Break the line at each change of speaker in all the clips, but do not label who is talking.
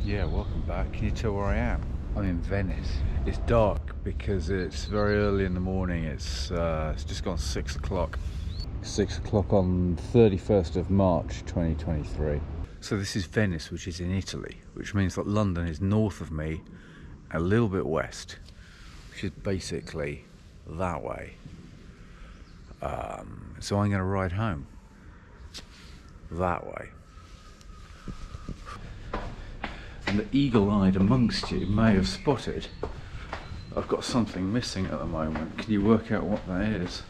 Yeah, welcome back. Can you tell where I am? I'm in Venice. It's dark because it's very early in the morning. It's just gone 6 o'clock. 6 o'clock on 31st of March 2023. So this is Venice, which is in Italy, which means that London is north of me, a little bit west, which is basically that way. So I'm going to ride home that way. And the eagle-eyed amongst you may have spotted I've got something missing at the moment. Can you work out what that is?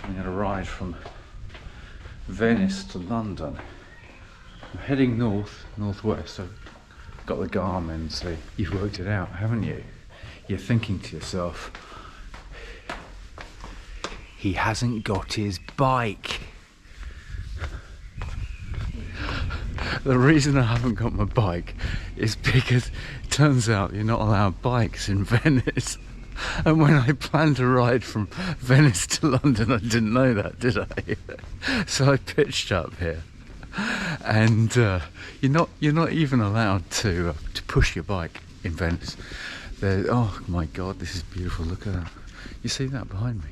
I'm going to ride from Venice to London. I'm heading northwest. I've got the Garmin, so you've worked it out, haven't you? You're thinking to yourself, he hasn't got his bike. The reason I haven't got my bike is because it turns out you're not allowed bikes in Venice. And when I planned to ride from Venice to London, I didn't know that, did I? So I pitched up here. And you're not even allowed to push your bike in Venice. Oh my God, this is beautiful. Look at that. You see that behind me?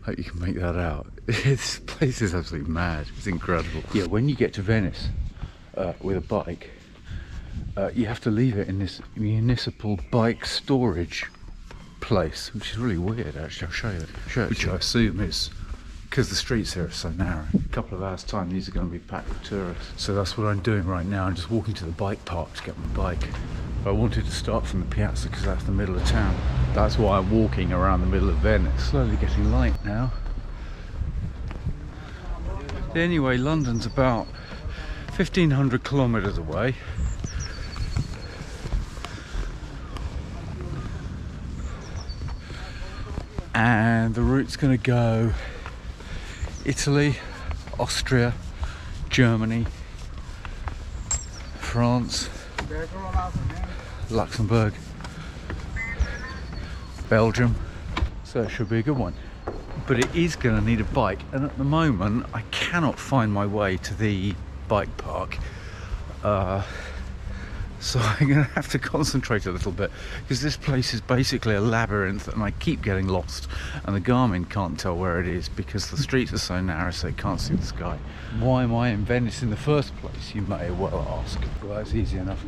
Hope you can make that out. This place is absolutely mad. It's incredible. Yeah, when you get to Venice with a bike, you have to leave it in this municipal bike storage place, which is really weird actually. I'll show you that. Which I assume is because the streets here are so narrow. In a couple of hours time these are going to be packed with tourists. So that's what I'm doing right now. I'm just walking to the bike park to get my bike. I wanted to start from the piazza because that's the middle of town. That's why I'm walking around the middle of Venice. Slowly getting light now. Anyway, London's about 1,500 kilometers away. And the route's going to go Italy, Austria, Germany, France, Luxembourg, Belgium. So it should be a good one. But it is going to need a bike, and at the moment I cannot find my way to the bike park. So I'm going to have to concentrate a little bit because this place is basically a labyrinth and I keep getting lost and the Garmin can't tell where it is because the streets are so narrow so you can't see the sky. Why am I in Venice in the first place, you may well ask? Well, that's easy enough.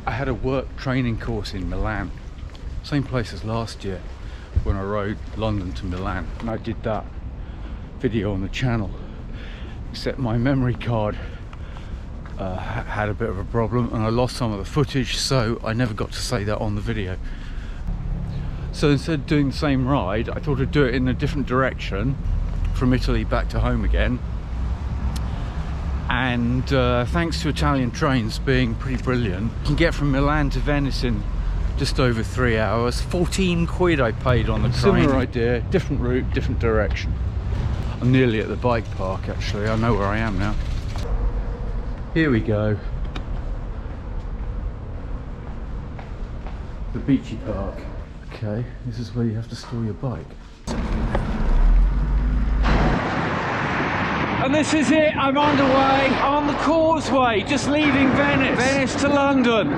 I had a work training course in Milan, same place as last year when I rode London to Milan, and I did that video on the channel, except my memory card had a bit of a problem and I lost some of the footage, so I never got to say that on the video. So instead of doing the same ride, I thought I'd do it in a different direction from Italy back to home again. And thanks to Italian trains being pretty brilliant, you can get from Milan to Venice in just over 3 hours. 14 quid I paid on the train. Similar idea, different route, different direction. I'm nearly at the bike park actually. I know where I am now. Here we go. The beachy park. Okay, this is where you have to store your bike. And this is it, I'm underway. I'm on the causeway, just leaving Venice. Venice to London.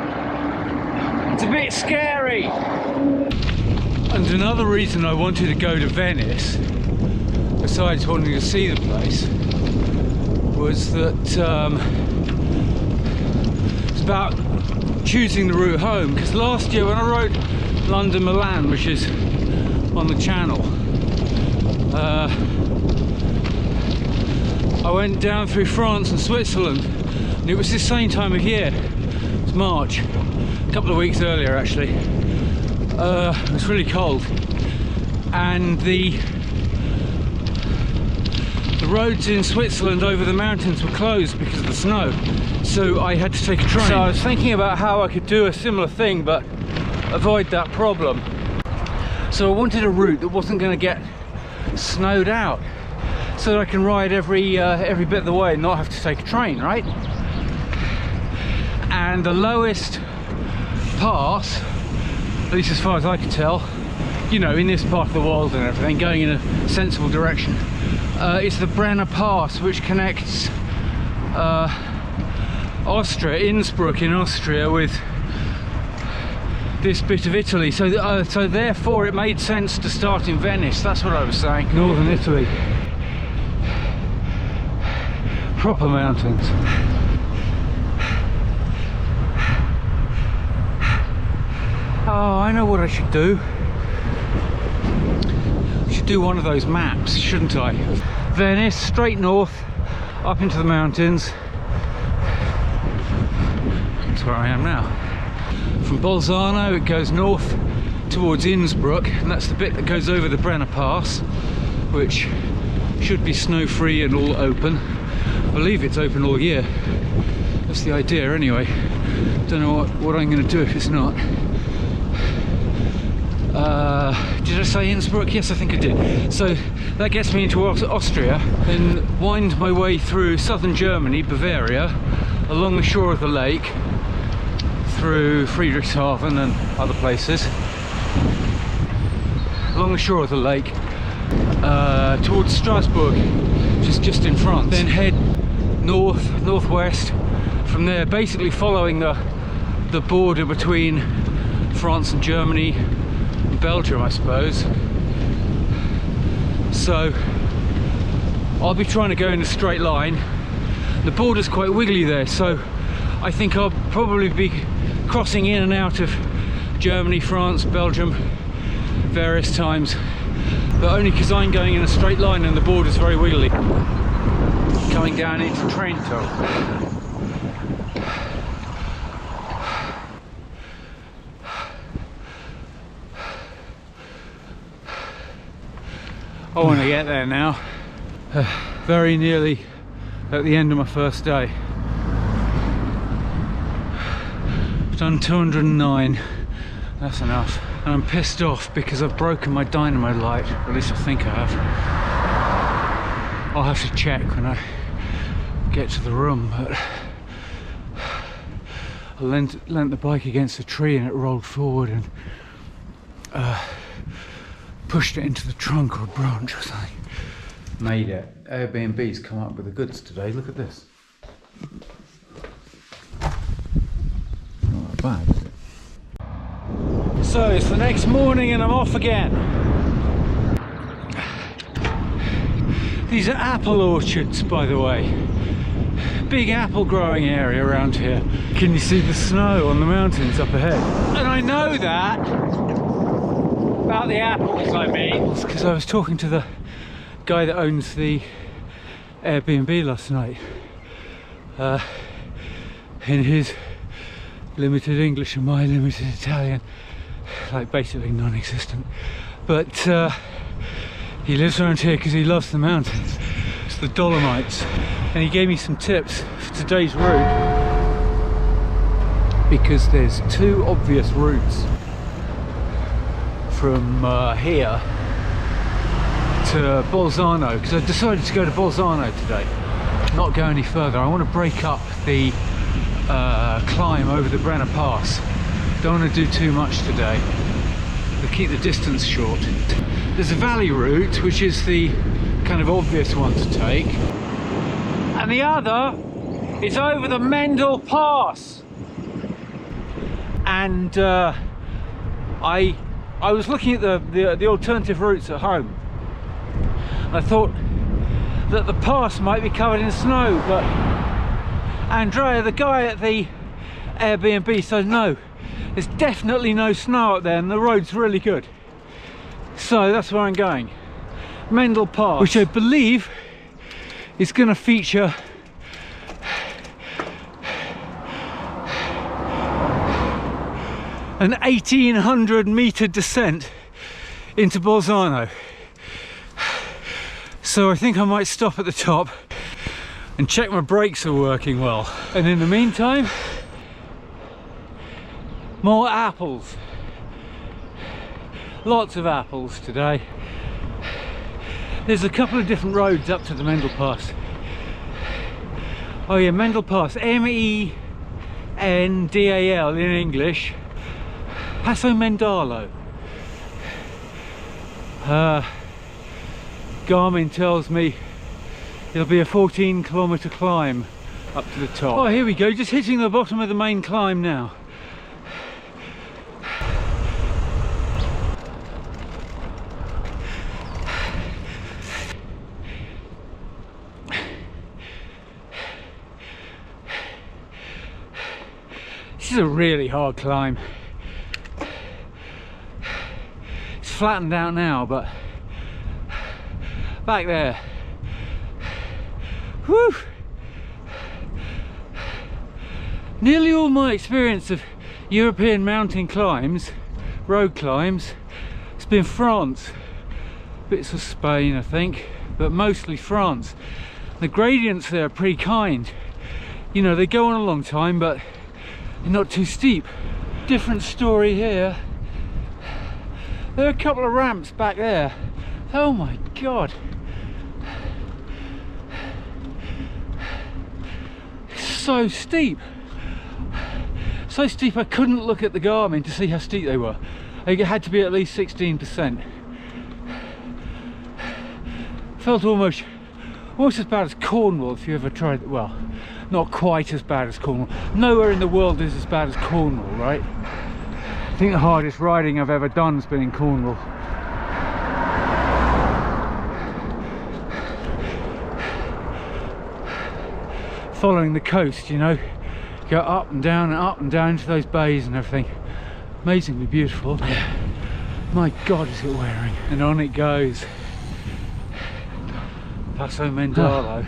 It's a bit scary. And another reason I wanted to go to Venice, besides wanting to see the place, was that it's about choosing the route home. Because last year when I rode London-Milan, which is on the channel, I went down through France and Switzerland, and it was the same time of year. It's March, a couple of weeks earlier actually. It was really cold, and the roads in Switzerland over the mountains were closed because of the snow, so I had to take a train. So I was thinking about how I could do a similar thing but avoid that problem. So I wanted a route that wasn't going to get snowed out, so that I can ride every bit of the way and not have to take a train, right? And the lowest pass, at least as far as I could tell, you know, in this part of the world and everything, going in a sensible direction, it's the Brenner Pass, which connects Austria, Innsbruck in Austria, with this bit of Italy. So therefore it made sense to start in Venice. That's what I was saying. Northern Italy. Proper mountains. Oh, I know what I should do. I should do one of those maps, shouldn't I? Venice, straight north, up into the mountains. That's where I am now. From Bolzano it goes north towards Innsbruck, and that's the bit that goes over the Brenner Pass, which should be snow-free and all open. I believe it's open all year. That's the idea anyway. Don't know what I'm going to do if it's not. Did I say Innsbruck? Yes, I think I did. So that gets me into Austria, then wind my way through southern Germany, Bavaria, along the shore of the lake, through Friedrichshafen and other places, along the shore of the lake, towards Strasbourg, which is just in France. Then head northwest from there, basically following the border between France and Germany, Belgium, I suppose. So I'll be trying to go in a straight line. The border's quite wiggly there, so I think I'll probably be crossing in and out of Germany, France, Belgium various times, but only because I'm going in a straight line and the border's very wiggly. Coming down into Trento. I want to get there now. Very nearly at the end of my first day. I've done 209. That's enough. And I'm pissed off because I've broken my dynamo light. At least I think I have. I'll have to check when I get to the room, but I leant the bike against a tree and it rolled forward and pushed it into the trunk or a branch or something. Made it. Airbnb's come up with the goods today. Look at this. Not that bad, is it? So it's the next morning and I'm off again. These are apple orchards, by the way. Big apple growing area around here. Can you see the snow on the mountains up ahead? And I know that about the apples, I mean. It's because I was talking to the guy that owns the Airbnb last night. In his limited English and my limited Italian, like basically non-existent. But he lives around here because he loves the mountains. It's the Dolomites. And he gave me some tips for today's route, because there's two obvious routes from here to Bolzano, because I decided to go to Bolzano today, not go any further. I want to break up the climb over the Brenner Pass. Don't want to do too much today, to keep the distance short. There's a valley route, which is the kind of obvious one to take, and the other is over the Mendel Pass. And I was looking at the alternative routes at home. I thought that the pass might be covered in snow, but Andrea, the guy at the Airbnb, said no, there's definitely no snow up there and the road's really good. So that's where I'm going. Mendel Pass, which I believe is going to feature an 1800 meter descent into Bolzano. So I think I might stop at the top and check my brakes are working well. And in the meantime, more apples. Lots of apples today. There's a couple of different roads up to the Mendel Pass. Oh yeah, Mendel Pass, M-E-N-D-A-L in English. Passo Mendalo. Garmin tells me it'll be a 14-kilometer climb
up to the top.
Oh, here we go, just hitting the bottom of the main climb now. This is a really hard climb. It's flattened out now, but back there, whew. Nearly all my experience of European mountain climbs, road climbs, it's been France. Bits of Spain, I think, but mostly France. The gradients there are pretty kind. You know, they go on a long time, but they're not too steep. Different story here. There are a couple of ramps back there. Oh my God. It's so steep. So steep I couldn't look at the Garmin to see how steep they were. It had to be at least 16%. Felt almost as bad as Cornwall if you ever tried it. Well, not quite as bad as Cornwall. Nowhere in the world is as bad as Cornwall, right? I think the hardest riding I've ever done has been in Cornwall. Following the coast, you know, go up and down into those bays and everything. Amazingly beautiful. My God, is it wearing? And on it goes. Passo Mendolo.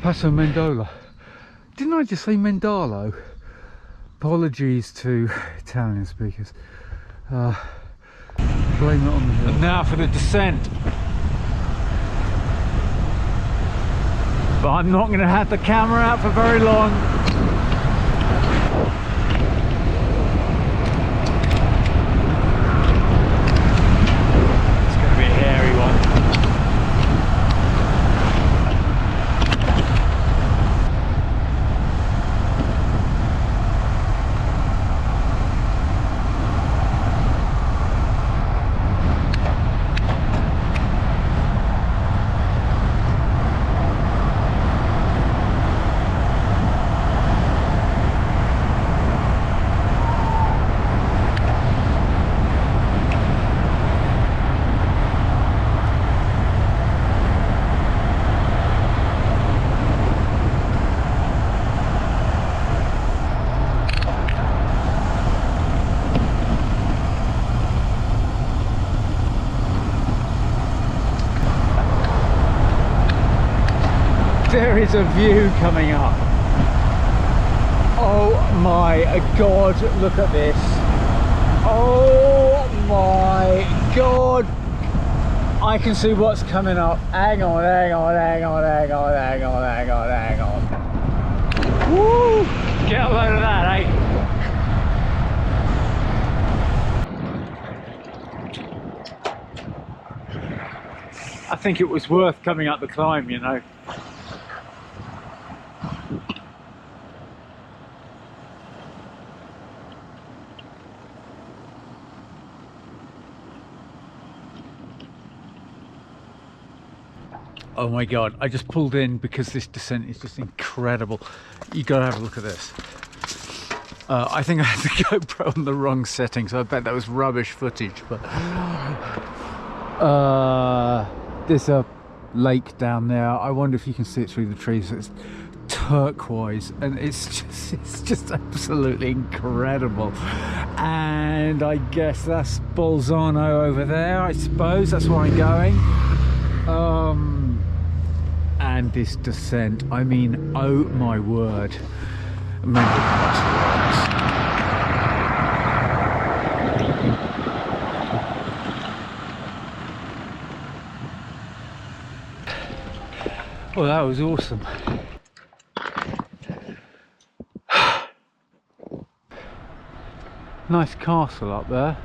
Passo Mendola. Didn't I just say Mendalo? Apologies to Italian speakers. Blame it on the hill. And now for the descent. But I'm not going to have the camera out for very long. It's going to be a hairy one. There is a view coming up. Oh my God, look at this. Oh my God. I can see what's coming up. Hang on. Woo! Get a load of that, eh? I think it was worth coming up the climb, you know. Oh my God, I just pulled in because this descent is just incredible. You gotta have a look at this. I think I had the GoPro on the wrong setting, so I bet that was rubbish footage, but there's a lake down there. I wonder if you can see it through the trees. It's turquoise and it's just absolutely incredible. And I guess that's Bolzano over there, I suppose. That's where I'm going. And this descent, I mean, oh my word. Mendel rocks. Well, that was awesome. Nice castle up there.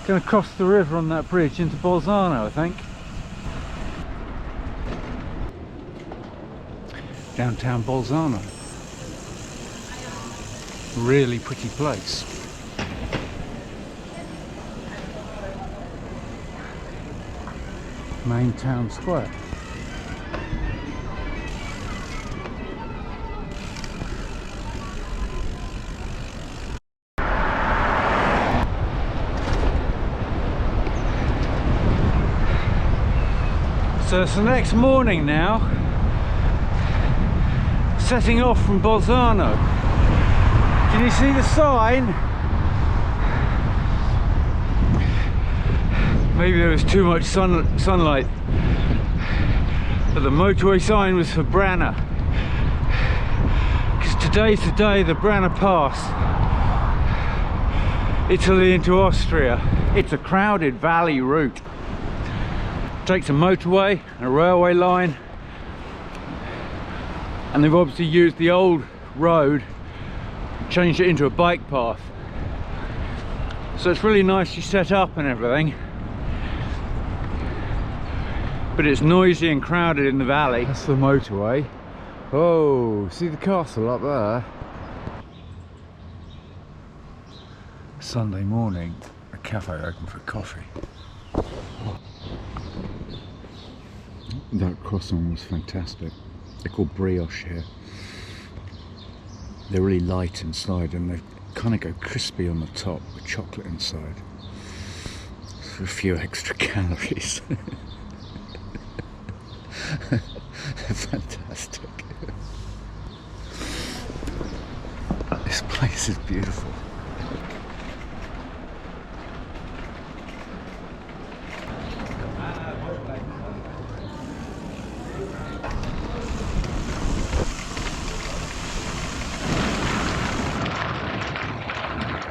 Going to cross the river on that bridge into Bolzano, I think. Downtown Bolzano. Really pretty place. Main town square. So it's the next morning now, setting off from Bolzano. Can you see the sign? Maybe there was too much sunlight, but the motorway sign was for Brenner, because today's the day the Brenner Pass, Italy into Austria. It's a crowded valley route. Takes a motorway and a railway line, and they've obviously used the old road and changed it into a bike path, so it's really nicely set up and everything, but it's noisy and crowded in the valley.
That's the motorway. Oh, see the castle up there? Sunday morning, a cafe open for coffee. That croissant was fantastic. They're called brioche here. They're really light inside and they kind of go crispy on the top with chocolate inside. For a few extra calories. They're fantastic. This place is beautiful.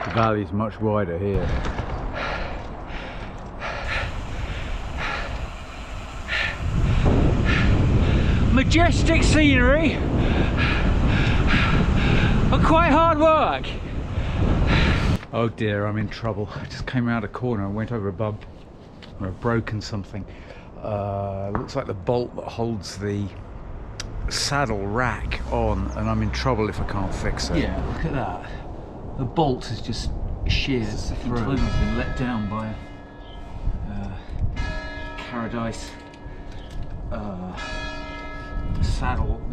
The valley's much wider here.
Majestic scenery, but quite hard work. Oh dear, I'm in trouble. I just came around a corner and went over a bump, or I've broken something. Looks like the bolt that holds the saddle rack on, and I'm in trouble if I can't fix it. Yeah, look at that. The bolt has just sheared through. It's been let down by Paradise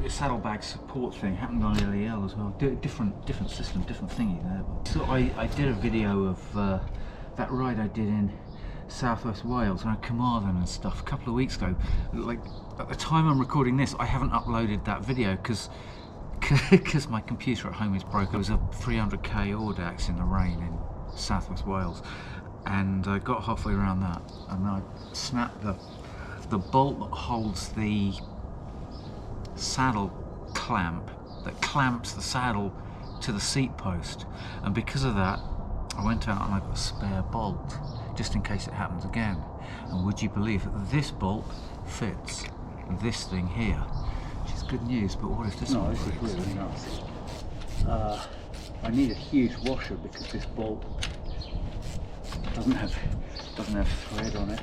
saddlebag support thing. Happened on LEL as well. Different system, different thingy there. So I did a video of that ride I did in Southwest Wales around Carmarthen and stuff a couple of weeks ago. Like at the time I'm recording this, I haven't uploaded that video because my computer at home is broken. It was a 300k Audax in the rain in Southwest Wales, and I got halfway around that and I snapped the bolt that holds the saddle clamp that clamps the saddle to the seat post, and because of that I went out and I got a spare bolt just in case it happens again. And would you believe that this bolt fits this thing here, which is good news. But what if this one breaks? This is really nice. I need a huge washer because this bolt doesn't have thread on it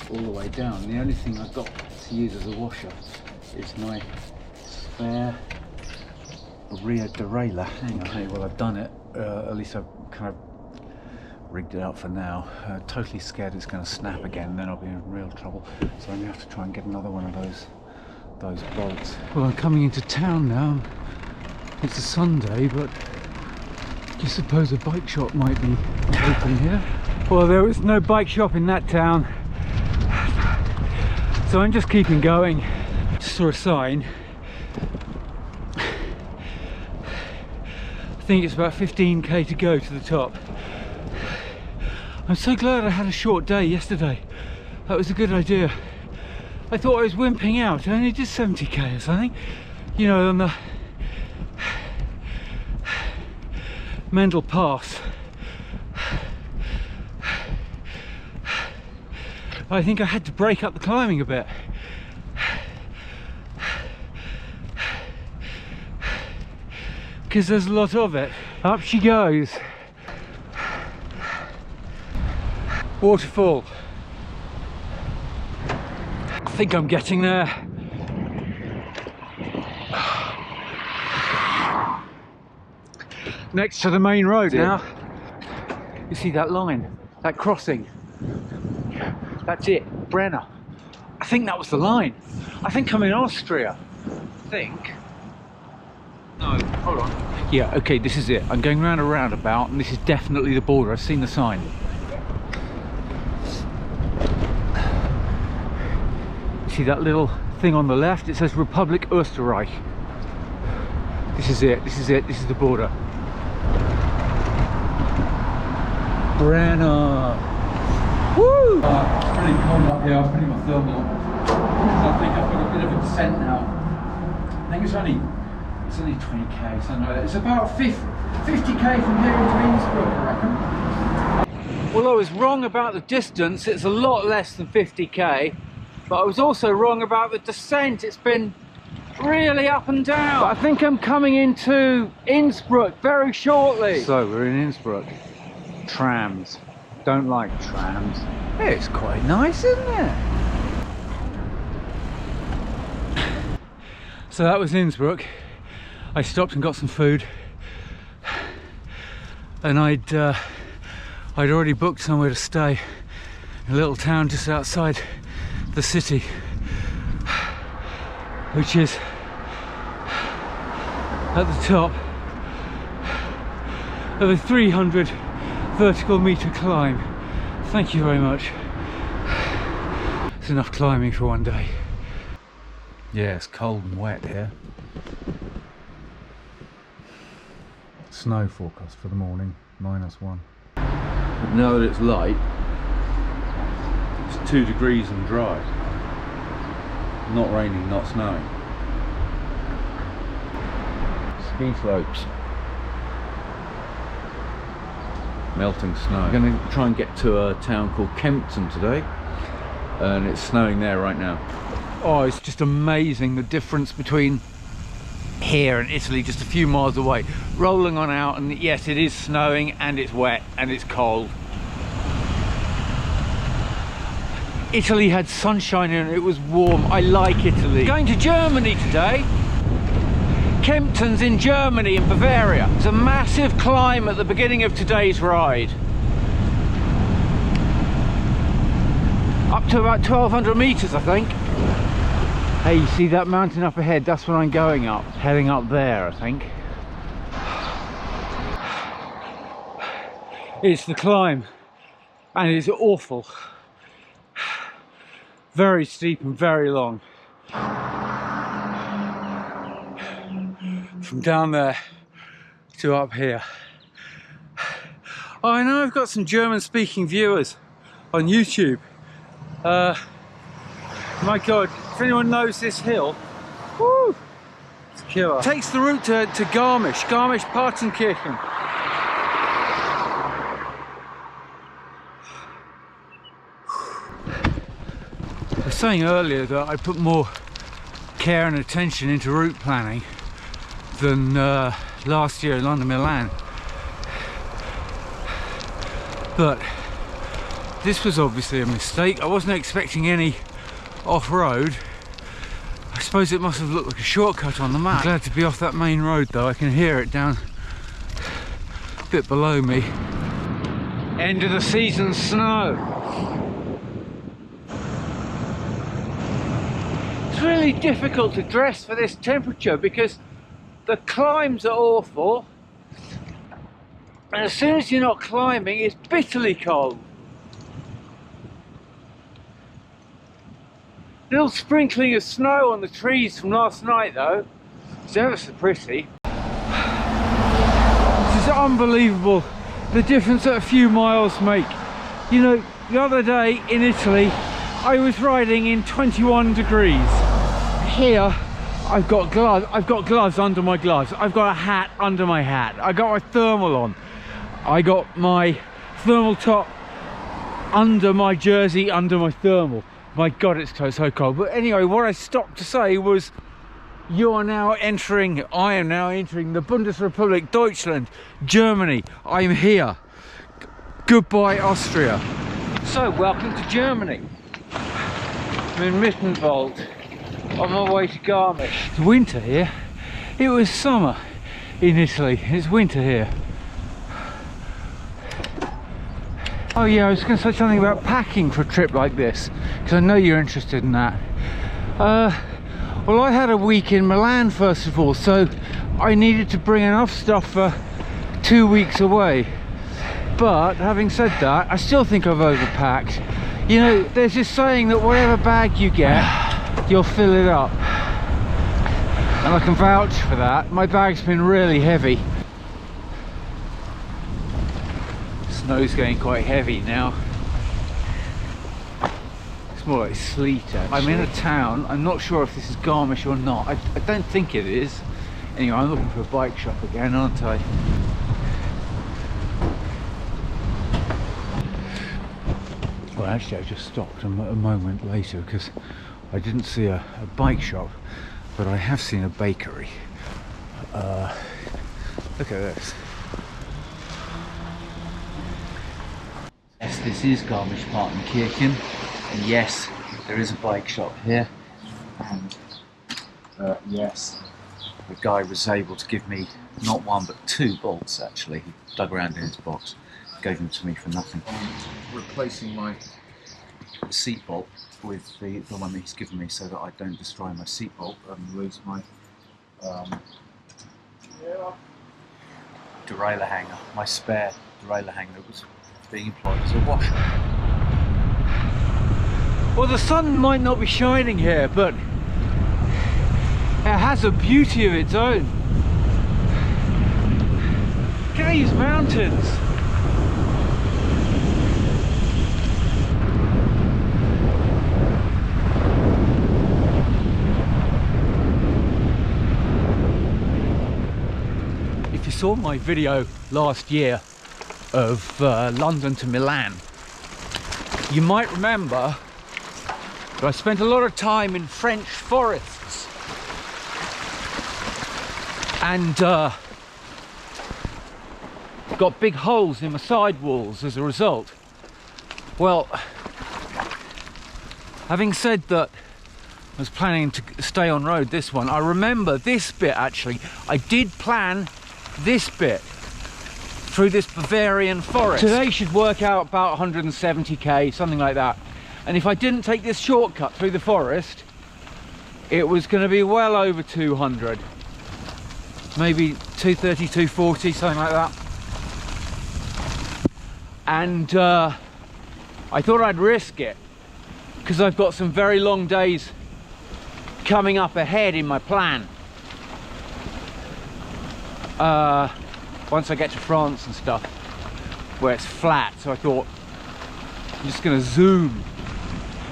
all the way down. The only thing I've got to use as a washer is my spare rear derailleur. Okay, well I've done it. At least I've kind of rigged it up for now. Totally scared it's going to snap again, and then I'll be in real trouble. So I'm going to have to try and get another one of those bolts. Well, I'm coming into town now. It's a Sunday, but do you suppose a bike shop might be open here? Well, there was no bike shop in that town, so I'm just keeping going. Just saw a sign. I think it's about 15k to go to the top. I'm so glad I had a short day yesterday. That was a good idea. I thought I was wimping out. I only did 70k or something. You know, on the Mendel pass. I think I had to break up the climbing a bit. Because there's a lot of it. Up she goes. Waterfall. I think I'm getting there. Next to the main road now. You see that line, that crossing? That's it, Brenner. I think that was the line. I think I'm in Austria. I think. No, hold on. Yeah, okay, this is it. I'm going round a roundabout and this is definitely the border. I've seen the sign. See that little thing on the left? It says Republic Österreich. This is it, this is it, this is the border. Brenner. Woo! It's pretty cold up here. I'm putting my thermal on. I think I've got a bit of a descent now. I think it's only 20k, something like that. It's about 50k from here into Innsbruck, I reckon. Well, I was wrong about the distance. It's a lot less than 50k, but I was also wrong about the descent. It's been really up and down. But I think I'm coming into Innsbruck very shortly. So we're in Innsbruck. Trams. Don't like trams. It's quite nice, isn't it? So that was Innsbruck. I stopped and got some food, and I'd already booked somewhere to stay in a little town just outside the city, which is at the top of a 300 vertical meter climb. Thank you very much. It's enough climbing for one day. Yeah, it's cold and wet here. Snow forecast for the morning, -1. But now that it's light, it's 2 degrees and dry. Not raining, not snowing. Ski slopes. Melting snow. I'm going to try and get to a town called Kempten today, and it's snowing there right now. Oh, it's just amazing the difference between here and Italy, just a few miles away. Rolling on out, and yes, it is snowing and it's wet and it's cold. Italy had sunshine and it was warm. I like Italy. Going to Germany today. Kempten's in Germany, in Bavaria. It's a massive climb at the beginning of today's ride. Up to about 1200 meters, I think. Hey, you see that mountain up ahead? That's what I'm going up. Heading up there, I think. It's the climb, and it's awful. Very steep and very long. From down there to up here. Oh, I know I've got some German-speaking viewers on YouTube. My God, if anyone knows this hill, woo, it's a killer. It takes the route to Garmisch-Partenkirchen. I was saying earlier that I put more care and attention into route planning than last year in London, Milan. But this was obviously a mistake. I wasn't expecting any off-road. I suppose it must have looked like a shortcut on the map. I'm glad to be off that main road though. I can hear it down a bit below me. End of the season snow. It's really difficult to dress for this temperature because the climbs are awful, and as soon as you're not climbing, it's bitterly cold. Little sprinkling of snow on the trees from last night though. It's ever so pretty. This is unbelievable, the difference that a few miles make. You know, the other day in Italy, I was riding in 21 degrees. Here, I've got gloves under my gloves. I've got a hat under my hat. I got my thermal on. I got my thermal top under my jersey, under my thermal. My God, it's so cold. But anyway, what I stopped to say was, I am now entering the Bundesrepublik Deutschland, Germany. I'm here. Goodbye, Austria. So, welcome to Germany. I'm in Mittenwald, on my way to Garmisch. It's winter here. It was summer in Italy. It's winter here. Oh yeah, I was going to say something about packing for a trip like this, because I know you're interested in that. Well, I had a week in Milan first of all, so I needed to bring enough stuff for 2 weeks away. But having said that, I still think I've overpacked. You know, there's this saying that whatever bag you get, you'll fill it up. And I can vouch for that. My bag's been really heavy. Snow's getting quite heavy now. It's more like sleet actually. I'm in a town. I'm not sure if this is Garmisch or not. I don't think it is. Anyway, I'm looking for a bike shop again, aren't I? Well, actually I just stopped a moment later because I didn't see a bike shop, but I have seen a bakery. Look at this. Yes, this is Garmisch-Partenkirchen, and yes, there is a bike shop here, and yes, the guy was able to give me not one but 2 bolts actually. He dug around in his box, gave them to me for nothing. I'm replacing my seat bolt with the one that he's given me so that I don't destroy my seat bolt and lose my derailleur hanger, my spare derailleur hanger that was being employed as a washer. Well, the sun might not be shining here, but it has a beauty of its own. Look at these mountains. If you saw my video last year of London to Milan, you might remember that I spent a lot of time in French forests and got big holes in my sidewalls as a result. Well, having said that, I was planning to stay on road this one. I remember this bit actually. I did plan this bit through this Bavarian forest. Today should work out about 170k, something like that. And if I didn't take this shortcut through the forest, it was going to be well over 200. Maybe 230, 240, something like that. And I thought I'd risk it because I've got some very long days coming up ahead in my plan. Once I get to France and stuff, where it's flat, so I thought I'm just going to zoom.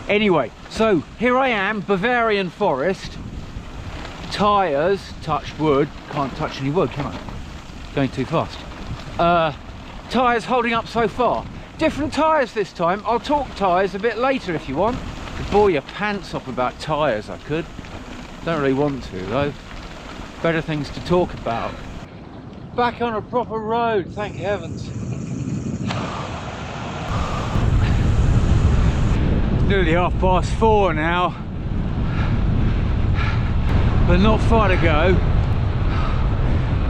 Anyway, so here I am, Bavarian forest, tyres, touch wood, can't touch any wood, can I? Going too fast. Tyres holding up so far. Different tyres this time. I'll talk tyres a bit later if you want. Could bore your pants off about tyres, I could. Don't really want to though. Better things to talk about. Back on a proper road, thank heavens. Nearly 4:30 now, but not far to go.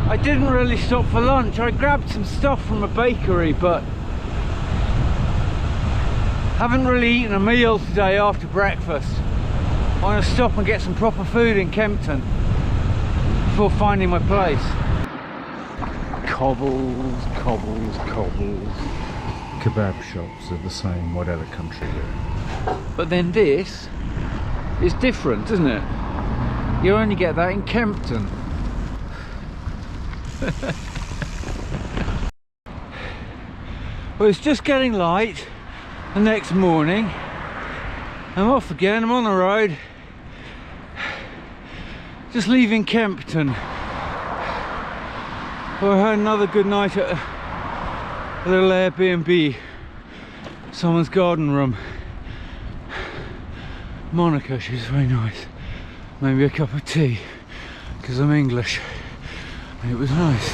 I didn't really stop for lunch. I grabbed some stuff from a bakery, but haven't really eaten a meal today after breakfast. I want to stop and get some proper food in Kempton before finding my place. Cobbles, cobbles, cobbles. Kebab shops are the same whatever country you're in. But then this is different, isn't it? You only get that in Kempton. Well, it's just getting light the next morning. I'm off again, I'm on the road. Just leaving Kempton. Well, I had another good night at a little Airbnb, someone's garden room. Monica, she's very nice. Maybe a cup of tea, because I'm English. And it was nice.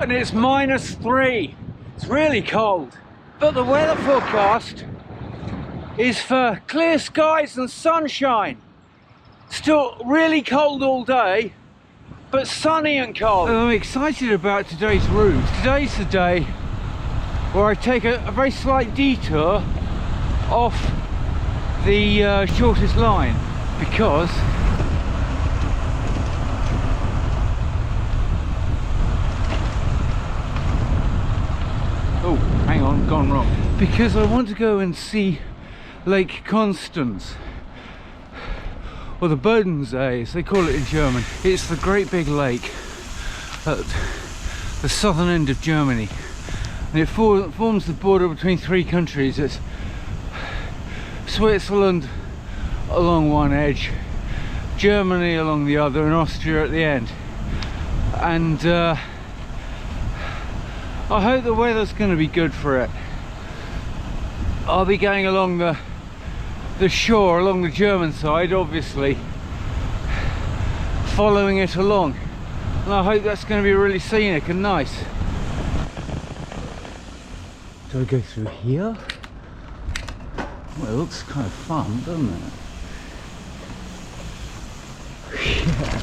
And it's -3. It's really cold. But the weather forecast is for clear skies and sunshine. Still really cold all day, but sunny and cold. And I'm excited about today's route. Today's the day where I take a very slight detour off the shortest line, because oh, hang on, gone wrong. Because I want to go and see Lake Constance. or the Bodensee as they call it in German. It's the great big lake at the southern end of Germany, and it forms the border between three countries. It's Switzerland along one edge, Germany along the other, and Austria at the end. And I hope the weather's going to be good for it. I'll be going along the shore, along the German side, obviously, following it along, and I hope that's going to be really scenic and nice. Do I go through here? Well, it looks kind of fun, doesn't it? Yeah.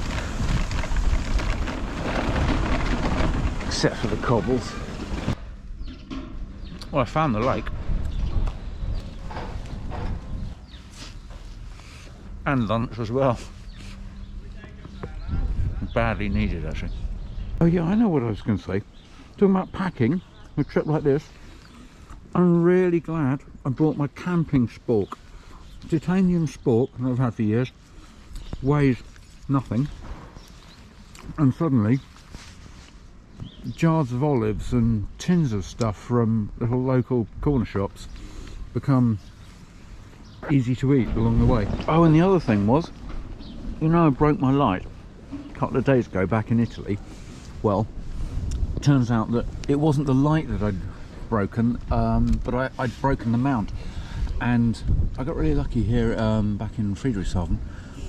Except for the cobbles. Well, I found the lake. And lunch as well. Badly needed, actually. Oh yeah, I know what I was going to say. Talking about packing a trip like this, I'm really glad I brought my camping spork. Titanium spork that I've had for years, weighs nothing, and suddenly jars of olives and tins of stuff from little local corner shops become easy to eat along the way. Oh, and the other thing was, you know, I broke my light a couple of days ago back in Italy. Well, it turns out that it wasn't the light that I'd broken, but I'd broken the mount, and I got really lucky here back in Friedrichshafen,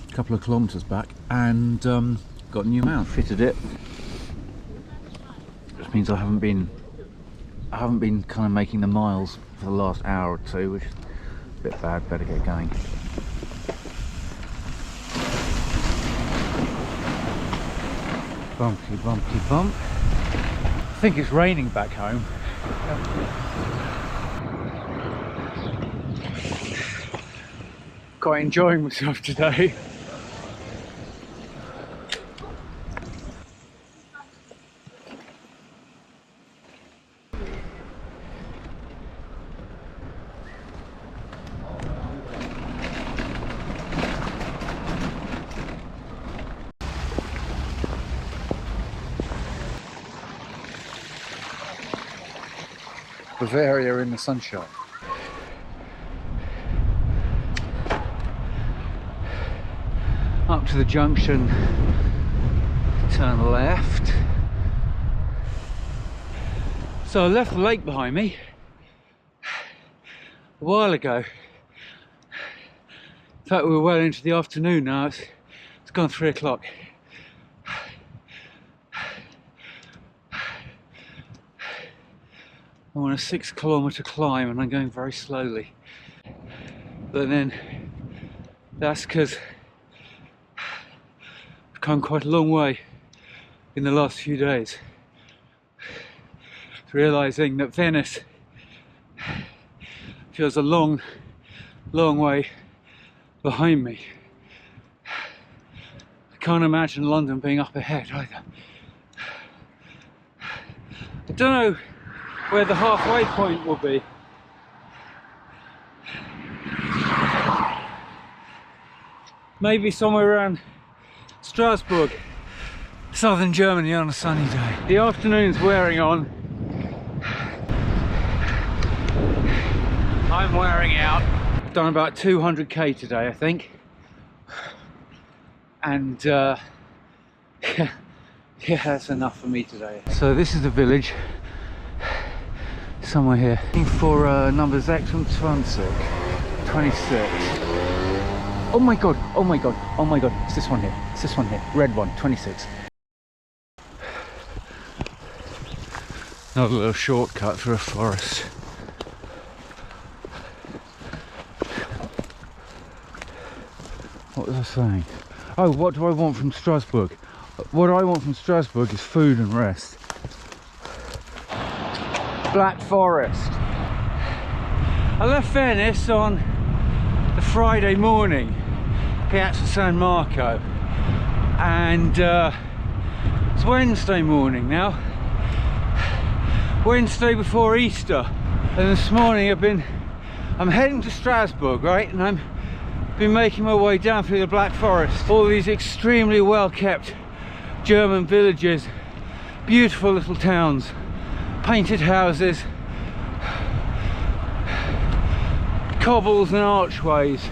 a couple of kilometres back, and got a new mount, fitted it. Which means I haven't been kind of making the miles for the last hour or two, which is a bit bad. Better get going. Bumpy, bumpy, bump. I think it's raining back home. Quite enjoying myself today. Bavaria in the sunshine. Up to the junction, turn left. So I left the lake behind me a while ago. In fact, we're well into the afternoon now. It's gone 3 o'clock. I'm on a 6-kilometre climb and I'm going very slowly. But then that's because I've come quite a long way in the last few days. Realising that Venice feels a long, long way behind me. I can't imagine London being up ahead either. I don't know where the halfway point will be. Maybe somewhere around Strasbourg, southern Germany, on a sunny day. The afternoon's wearing on. I'm wearing out. I've done about 200k today, I think. And yeah, that's enough for me today. So this is the village. Somewhere here. Looking for numbers X and 26. Oh my god, oh my god, oh my god. It's this one here. It's this one here. Red one, 26. Another little shortcut through a forest. What was I saying? Oh, what do I want from Strasbourg? What I want from Strasbourg is food and rest. Black Forest. I left Venice on the Friday morning, Piazza San Marco, and it's Wednesday morning now. Wednesday before Easter, and this morning I'm heading to Strasbourg, right? And I'm been making my way down through the Black Forest. All these extremely well kept German villages, beautiful little towns, painted houses, cobbles and archways.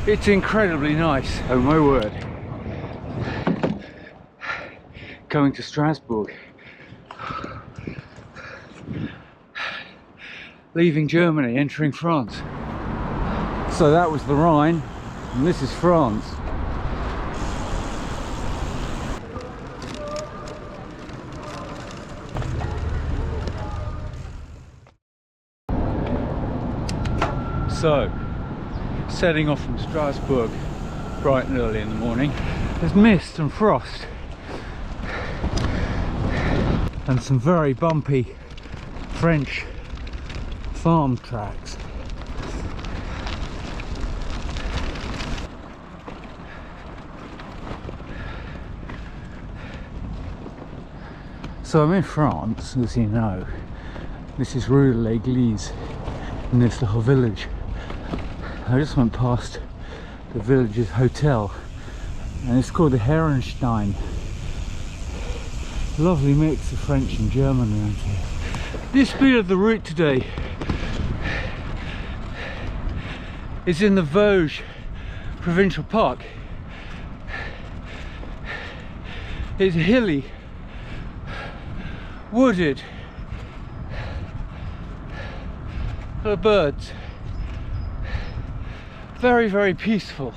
It's incredibly nice, oh my word. Coming to Strasbourg. Leaving Germany, entering France. So that was the Rhine, and this is France. So, setting off from Strasbourg bright and early in the morning. There's mist and frost and some very bumpy French farm tracks. So I'm in France, as you know. This is Rue de l'Église in this little village. I just went past the village's hotel and it's called the Herrenstein. Lovely mix of French and German around here. This bit of the route today is in the Vosges Provincial Park. It's hilly, wooded, full of birds. Very, very peaceful.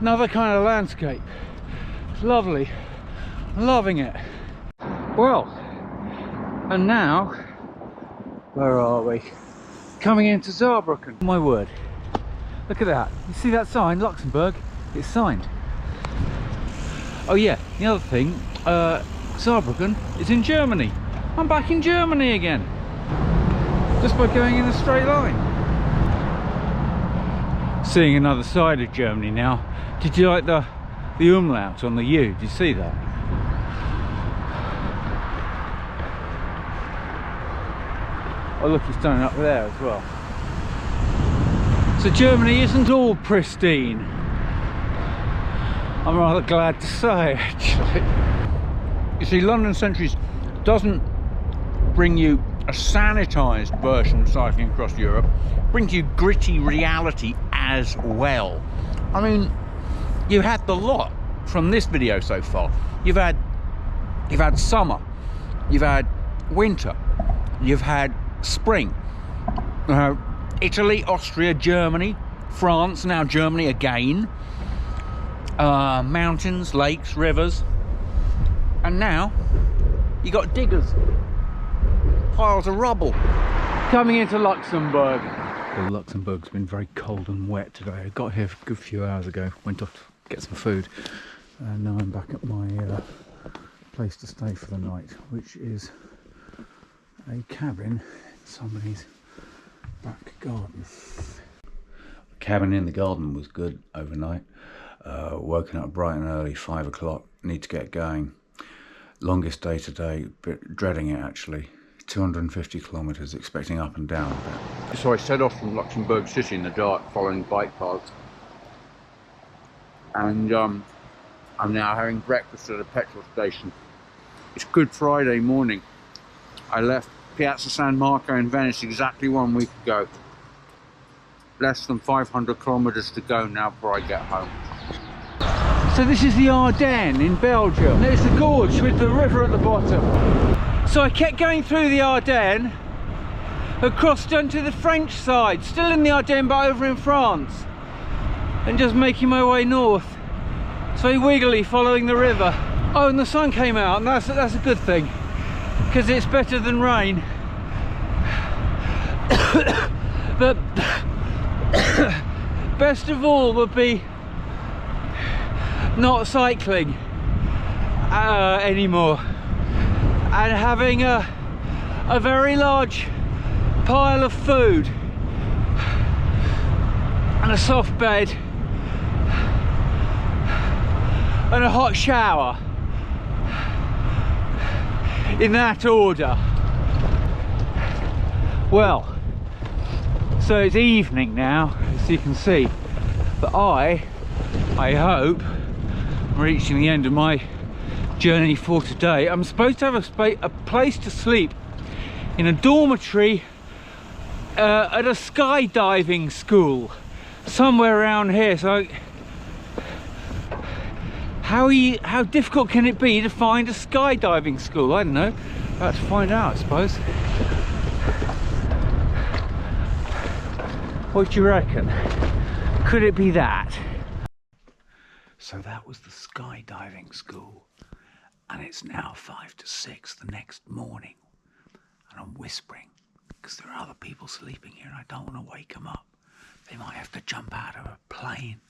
Another kind of landscape. It's lovely. I'm loving it. Well, and now, where are we? Coming into Saarbrücken. My word. Look at that. You see that sign, Luxembourg? It's signed. Oh yeah, the other thing, Saarbrücken is in Germany. I'm back in Germany again. Just by going in a straight line. Seeing another side of Germany now. Did you like the umlaut on the U? Did you see that? Oh look, it's done up there as well. So Germany isn't all pristine. I'm rather glad to say, actually. You see, London Centuries doesn't bring you a sanitised version of cycling across Europe, brings you gritty reality as well. I mean, you had the lot from this video so far. You've had summer, you've had winter, you've had spring, Italy, Austria, Germany, France, now Germany again, mountains, lakes, rivers, and now you got diggers. Piles of rubble. Coming into Luxembourg. Well, Luxembourg's been very cold and wet today. I got here a good few hours ago, went off to get some food, and now I'm back at my place to stay for the night, which is a cabin in somebody's back garden. The cabin in the garden was good overnight. Woken up bright and early, 5 o'clock, need to get going. Longest day today, bit dreading it actually. 250 kilometres, expecting up and down a bit. So I set off from Luxembourg City in the dark, following bike paths. And I'm now having breakfast at a petrol station. It's Good Friday morning. I left Piazza San Marco in Venice exactly 1 week ago. Less than 500 kilometres to go now before I get home. So this is the Ardennes in Belgium. There's the gorge with the river at the bottom. So I kept going through the Ardennes, across onto the French side, still in the Ardennes but over in France, and just making my way north. It's very wiggly, following the river. Oh, and the sun came out, and that's a good thing, because it's better than rain. But best of all would be not cycling anymore, and having a very large pile of food and a soft bed and a hot shower, in that order. Well, so it's evening now, as you can see, but I hope I'm reaching the end of my journey for today. I'm supposed to have a place to sleep in a dormitory at a skydiving school somewhere around here. So how difficult can it be to find a skydiving school? I don't know. About to find out, I suppose. What do you reckon? Could it be that? So that was the skydiving school, and it's now 5 to 6 the next morning, and I'm whispering because there are other people sleeping here and I don't want to wake them up. They might have to jump out of a plane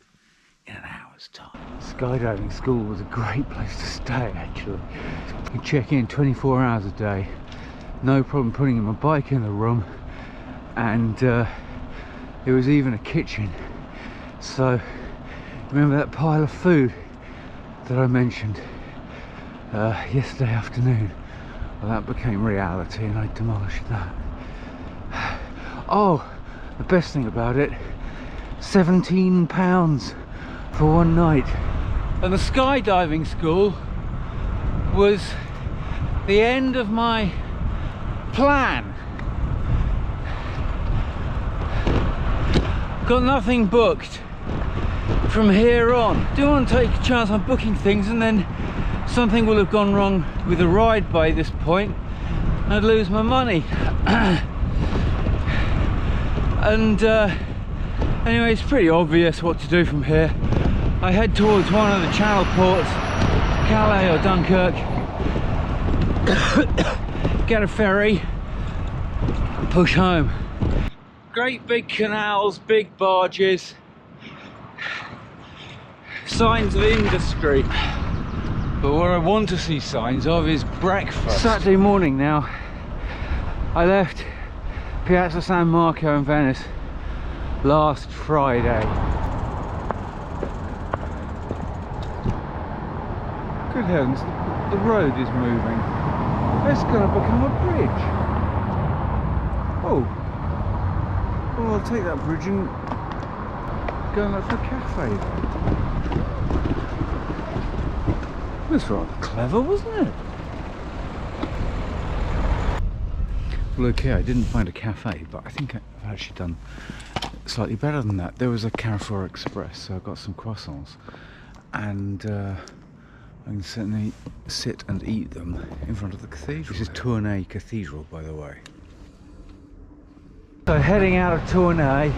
in an hour's time. Skydiving school was a great place to stay, actually. You can check in 24 hours a day, no problem putting my bike in the room, and there was even a kitchen. So remember that pile of food that I mentioned yesterday afternoon? Well, that became reality and I demolished that. Oh, the best thing about it, £17 for one night. And the skydiving school was the end of my plan. Got nothing booked from here on. Do want to take a chance on booking things, and then something will have gone wrong with the ride by this point and I'd lose my money. And anyway, it's pretty obvious what to do from here. I head towards one of the channel ports, Calais or Dunkirk, get a ferry and push home. Great big canals, big barges, signs of industry. But what I want to see signs of is breakfast. Saturday morning now. I left Piazza San Marco in Venice last Friday. Good heavens, the road is moving. It's going to become a bridge. Oh. Well, I'll take that bridge and go and look for a cafe. It was rather clever, wasn't it? Well, okay, I didn't find a cafe, but I think I've actually done slightly better than that. There was a Carrefour Express, so I got some croissants, and I can certainly sit and eat them in front of the cathedral. This is Tournai Cathedral, by the way. So heading out of Tournai,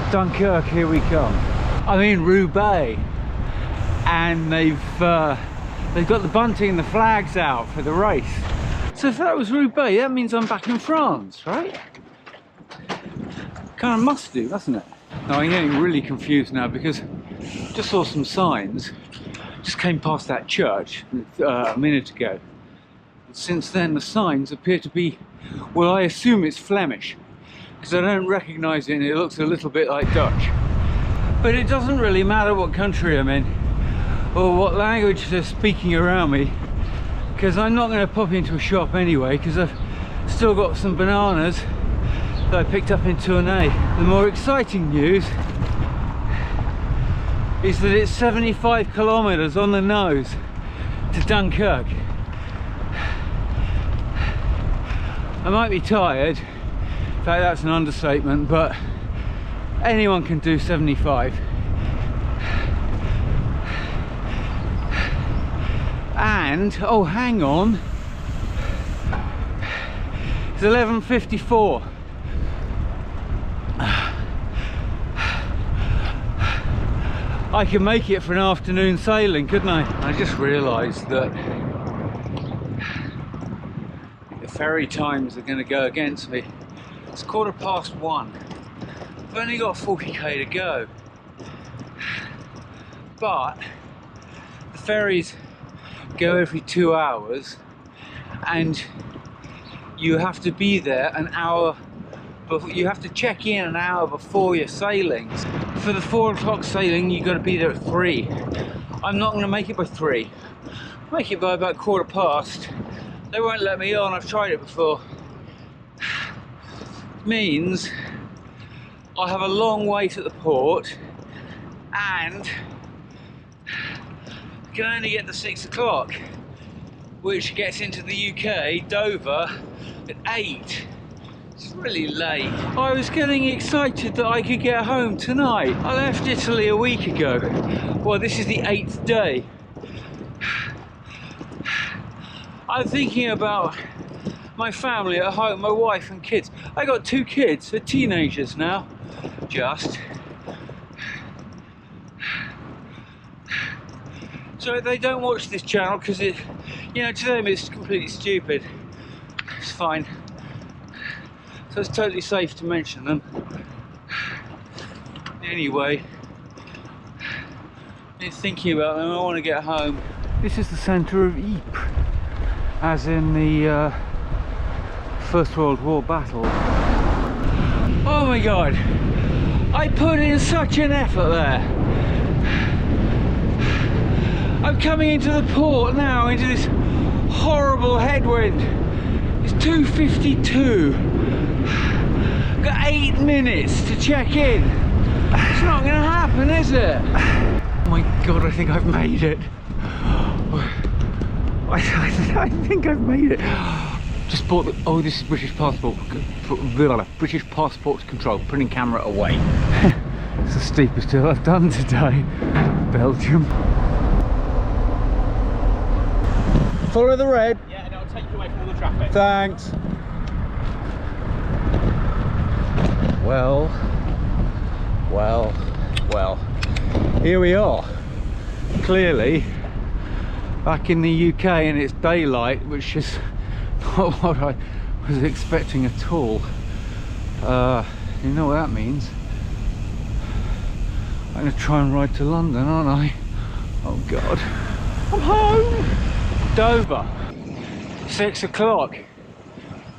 Dunkirk, here we come. I'm in Roubaix, and they've got the bunting and the flags out for the race. So if that was Roubaix, that means I'm back in France, right? Kind of must do, doesn't it? No, I'm getting really confused now because I just saw some signs. Just came past that church a minute ago. And since then, the signs appear to be, well, I assume it's Flemish, because I don't recognise it and it looks a little bit like Dutch. But it doesn't really matter what country I'm in or what language they're speaking around me, because I'm not going to pop into a shop anyway, because I've still got some bananas that I picked up in Tournai. The more exciting news is that it's 75 kilometres on the nose to Dunkirk. I might be tired, in fact that's an understatement, but anyone can do 75. And, oh hang on, it's 11:54. I can make it for an afternoon sailing, couldn't I? I just realised that the ferry times are going to go against me. It's 1:15. I've only got 40k to go. But the ferries go every 2 hours and you have to be there an hour before, you have to check in an hour before your sailings. For the 4 o'clock sailing you've got to be there at 3. I'm not going to make it by 3. Make it by about 1:15. They won't let me on, I've tried it before. means I have a long wait at the port and can only get to 6 o'clock, which gets into the UK, Dover, at 8. It's really late. I was getting excited that I could get home tonight. I left Italy a week ago. Well, this is the 8th day. I'm thinking about my family at home, my wife and kids. I got 2 kids, they're teenagers now, just. So they don't watch this channel because it, you know, to them it's completely stupid. It's fine. So it's totally safe to mention them. Anyway, I'm thinking about them, I want to get home. This is the centre of Ypres, as in the First World War battle. Oh my god, I put in such an effort there. I'm coming into the port now, into this horrible headwind. It's 2:52. I've got 8 minutes to check in. It's not going to happen, is it? Oh my god, I think I've made it. I think I've made it. Just bought the, oh, this is British passport. British passport control. Putting camera away. It's the steepest hill I've done today. Belgium. Follow the red.
Yeah, and it'll take you away from all the traffic.
Thanks. Well, here we are. Clearly, back in the UK and it's daylight, which is not what I was expecting at all. You know what that means? I'm going to try and ride to London, aren't I? Oh God. I'm home! Dover. 6 o'clock.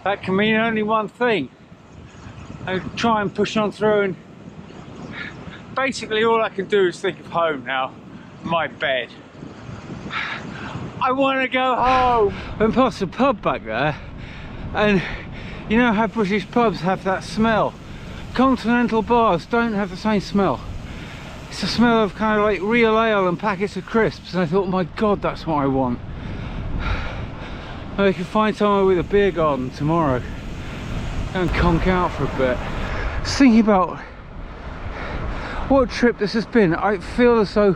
That can mean only one thing. I try and push on through, and basically all I can do is think of home now. My bed. I want to go home. Went past a pub back there, and you know how British pubs have that smell. Continental bars don't have the same smell. It's the smell of kind of like real ale and packets of crisps, and I thought, my god, that's what I want. I can find somewhere with a beer garden tomorrow. Go and conk out for a bit. Just thinking about what a trip this has been. I feel as though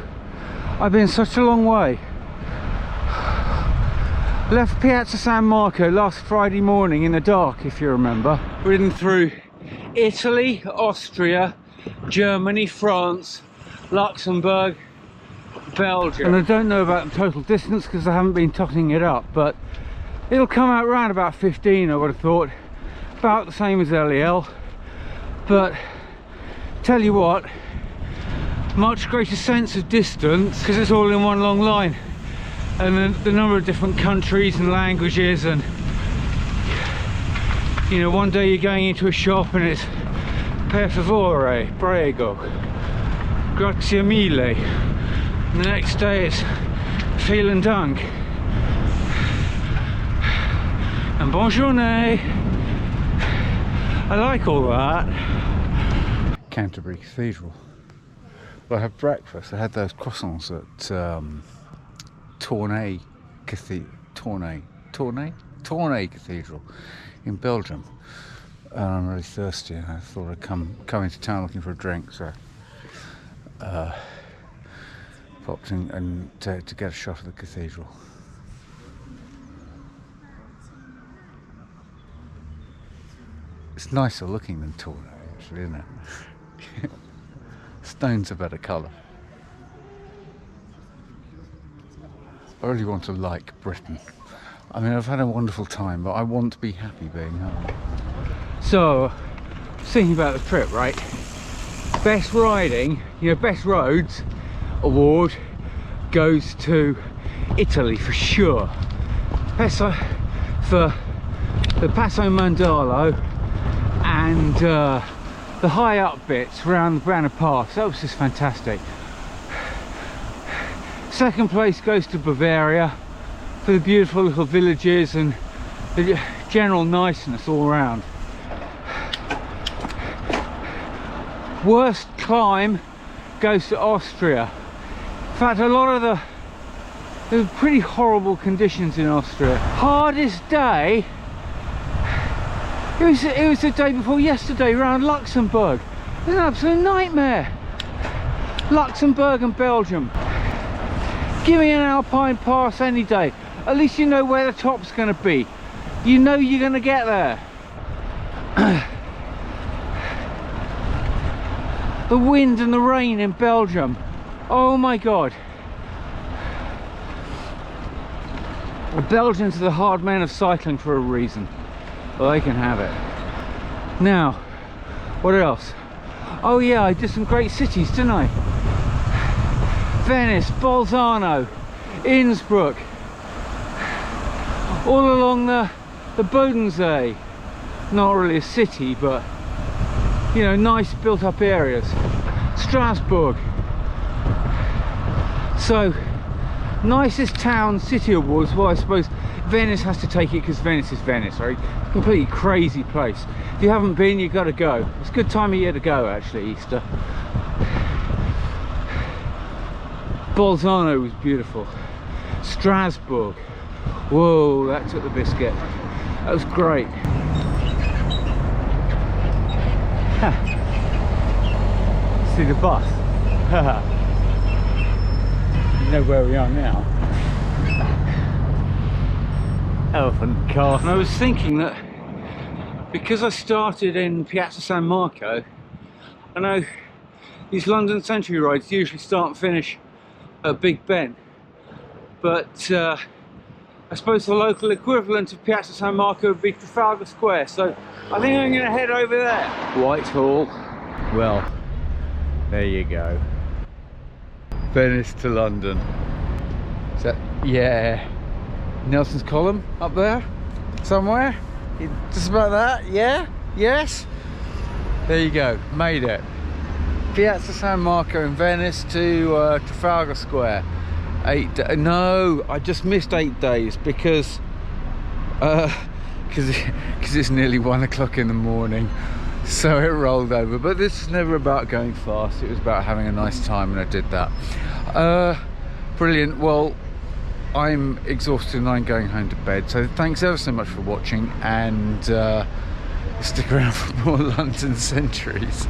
I've been such a long way. Left Piazza San Marco last Friday morning in the dark, if you remember. Ridden through Italy, Austria, Germany, France, Luxembourg, Belgium. And I don't know about the total distance because I haven't been totting it up, but it'll come out around about 15, I would have thought. About the same as LEL. But tell you what, much greater sense of distance because it's all in one long line. And the number of different countries and languages, and you know, one day you're going into a shop and it's per favore, prego, grazie mille, and the next day it's vielen Dank and bonjourne. I like all that. Canterbury Cathedral. Well, I had breakfast. I had those croissants at Tournai Cathedral in Belgium. And I'm really thirsty, and I thought I'd come into town looking for a drink, so popped in and to get a shot of the cathedral. It's nicer looking than Tournai, actually, isn't it? Stone's a better colour. I really want to like Britain. I mean, I've had a wonderful time, but I want to be happy being home. So, thinking about the trip, right? Best riding, you know, best roads award goes to Italy for sure. For the Passo Mandalo and the high up bits around the Brenner Pass. That was just fantastic. Second place goes to Bavaria for the beautiful little villages and the general niceness all around. Worst climb goes to Austria. In fact, a lot of there were pretty horrible conditions in Austria. Hardest day, it was the day before yesterday around Luxembourg. It was an absolute nightmare. Luxembourg and Belgium. Give me an alpine pass any day. At least you know where the top's going to be. You know you're going to get there. The wind and the rain in Belgium. Oh my god. The Belgians are the hard men of cycling for a reason. Well, they can have it. Now, what else? Oh yeah, I did some great cities, didn't I? Venice, Bolzano, Innsbruck, all along the Bodensee. Not really a city, but you know, nice built up areas. Strasbourg. So, nicest town city awards. Well, I suppose Venice has to take it because Venice is Venice, right? Completely crazy place. If you haven't been, you've got to go. It's a good time of year to go, actually, Easter. Bolzano was beautiful. Strasbourg. Whoa, that took the biscuit. That was great. See the bus? You know where we are now. Elephant Castle. And I was thinking that because I started in Piazza San Marco, I know these London Century rides usually start and finish at Big Ben, but I suppose the local equivalent of Piazza San Marco would be Trafalgar Square, so I think I'm going to head over there. Whitehall. Well, there you go.
Venice to London. Is that, yeah, Nelson's Column up there somewhere? Just about that, yeah? Yes? There you go, made it. Piazza San Marco in Venice to Trafalgar Square. 8 days. No, I just missed 8 days because it's nearly 1 o'clock in the morning, so it rolled over. But this is never about going fast, it was about having a nice time, and I did that. Brilliant. Well, I'm exhausted and I'm going home to bed, so thanks ever so much for watching, and stick around for more London Centuries.